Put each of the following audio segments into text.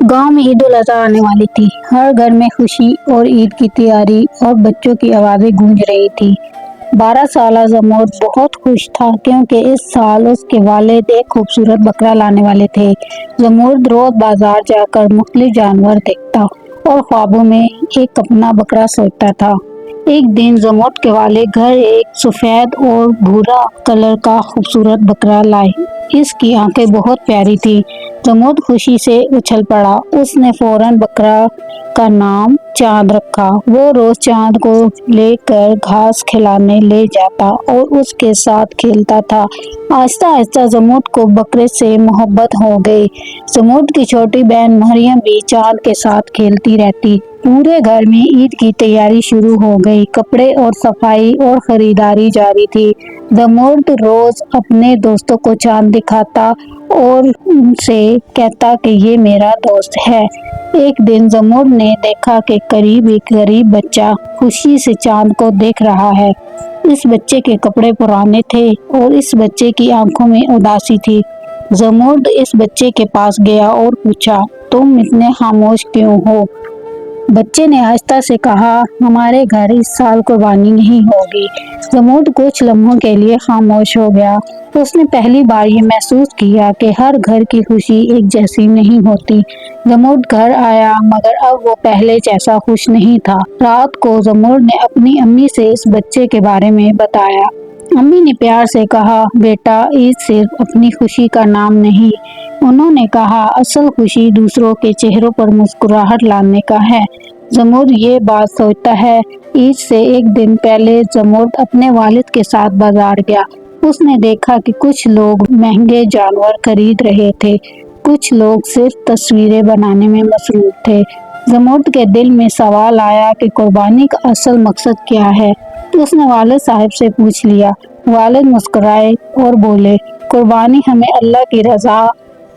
गांव में ईद उल अज़हा आने वाली थी। हर घर में खुशी और ईद की तैयारी और बच्चों की आवाजें गूंज रही थी। 12 साला जमूद बहुत खुश था क्योंकि इस साल उसके वालिद एक खूबसूरत बकरा लाने वाले थे। जमूद रोज बाजार जाकर मुख्तलिफ जानवर देखता और ख्वाबों में एक अपना बकरा सोचता था। एक दिन जमूद के वालिद घर एक सफेद और भूरा कलर का खूबसूरत बकरा लाए। इसकी आंखें बहुत प्यारी थी। जमूद खुशी से उछल पड़ा। उसने फौरन बकरा का नाम चांद रखा। वो रोज चांद को लेकर घास खिलाने ले जाता और उसके साथ खेलता था। आहिस्ता आहिस्ता जमूद को बकरे से मोहब्बत हो गई। जमूद की छोटी बहन मरियम भी चांद के साथ खेलती रहती। पूरे घर में ईद की तैयारी शुरू हो गई। कपड़े और सफाई और खरीदारी जारी थी। जमूद रोज अपने दोस्तों को चांद दिखाता और उनसे कहता कि ये मेरा दोस्त है। एक दिन जमूद ने देखा कि करीब एक गरीब बच्चा खुशी से चांद को देख रहा है। इस बच्चे के कपड़े पुराने थे और इस बच्चे की आंखों में उदासी थी। जमूद इस बच्चे के पास गया और पूछा, तुम इतने खामोश क्यों हो? बच्चे ने आहिस्ता से कहा, हमारे घर इस साल कुर्बानी नहीं होगी। जमूद कुछ लम्हों के लिए खामोश हो गया। उसने पहली बार ये महसूस किया कि हर घर की खुशी एक जैसी नहीं होती। जमूद घर आया मगर अब वो पहले जैसा खुश नहीं था। रात को जमूद ने अपनी अम्मी से इस बच्चे के बारे में बताया। अम्मी ने प्यार से कहा, बेटा ईद सिर्फ अपनी खुशी का नाम नहीं। उन्होंने कहा, असल खुशी दूसरों के चेहरों पर मुस्कुराहट लाने का है। जमूद ये बात सोचता है। ईद से एक दिन पहले जमूद अपने वालिद के साथ बाजार गया। उसने देखा कि कुछ लोग महंगे जानवर खरीद रहे थे, कुछ लोग सिर्फ तस्वीरें बनाने में मसरूफ थे। जमूद के दिल में सवाल आया कि कुर्बानी का असल मकसद क्या है। उसने वालिद साहब से पूछ लिया। वालिद मुस्कुराए और बोले, कुर्बानी हमें अल्लाह की रजा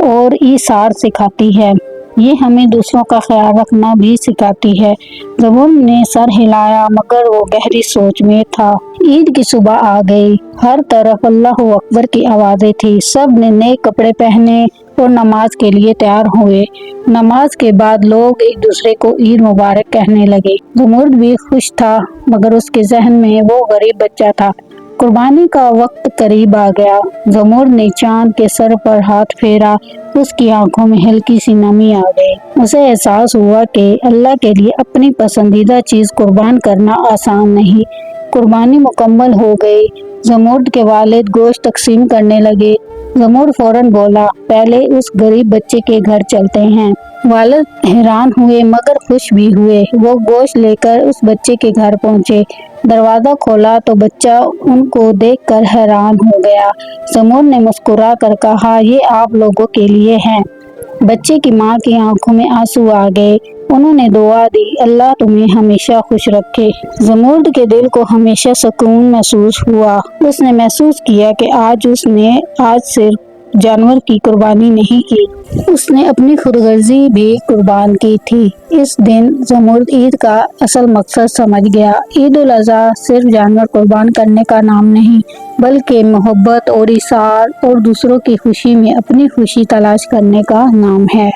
और ईसार सिखाती है। ये हमें दूसरों का ख्याल रखना भी सिखाती है। जमूद ने सर हिलाया मगर वो गहरी सोच में था। ईद की सुबह आ गई। हर तरफ अल्लाह अकबर की आवाजें थी। सब ने नए कपड़े पहने और नमाज के लिए तैयार हुए। नमाज के बाद लोग एक दूसरे को ईद मुबारक कहने लगे। जमूद भी खुश था मगर उसके जहन में वो गरीब बच्चा था। कुर्बानी का वक्त करीब आ गया। जमूद ने चांद के सर पर हाथ फेरा। उसकी आंखों में हल्की सी नमी आ गई। उसे एहसास हुआ कि अल्लाह के लिए अपनी पसंदीदा चीज कुर्बान करना आसान नहीं। कुर्बानी मुकम्मल हो गई। जमूद के वालिद गोश्त तकसीम करने लगे। जमूद फौरन बोला, पहले उस गरीब बच्चे के घर चलते हैं। वालिद हैरान हुए मगर खुश भी हुए। वो गोश्त लेकर उस बच्चे के घर पहुंचे। दरवाजा खोला तो बच्चा उनको देखकर हैरान हो गया। जमूद ने मुस्कुरा कर कहा, ये आप लोगों के लिए है। बच्चे की माँ की आंखों में आंसू आ गए। उन्होंने दुआ दी, अल्लाह तुम्हें हमेशा खुश रखे। जमूद के दिल को हमेशा सुकून महसूस हुआ। उसने महसूस किया कि आज सिर्फ जानवर की कुर्बानी नहीं की, उसने अपनी खुदगर्जी भी कुर्बान की थी। इस दिन जमूद ईद का असल मकसद समझ गया। ईद उल अज़हा सिर्फ जानवर कुर्बान करने का नाम नहीं बल्कि मोहब्बत और इसार और दूसरों की खुशी में अपनी खुशी तलाश करने का नाम है।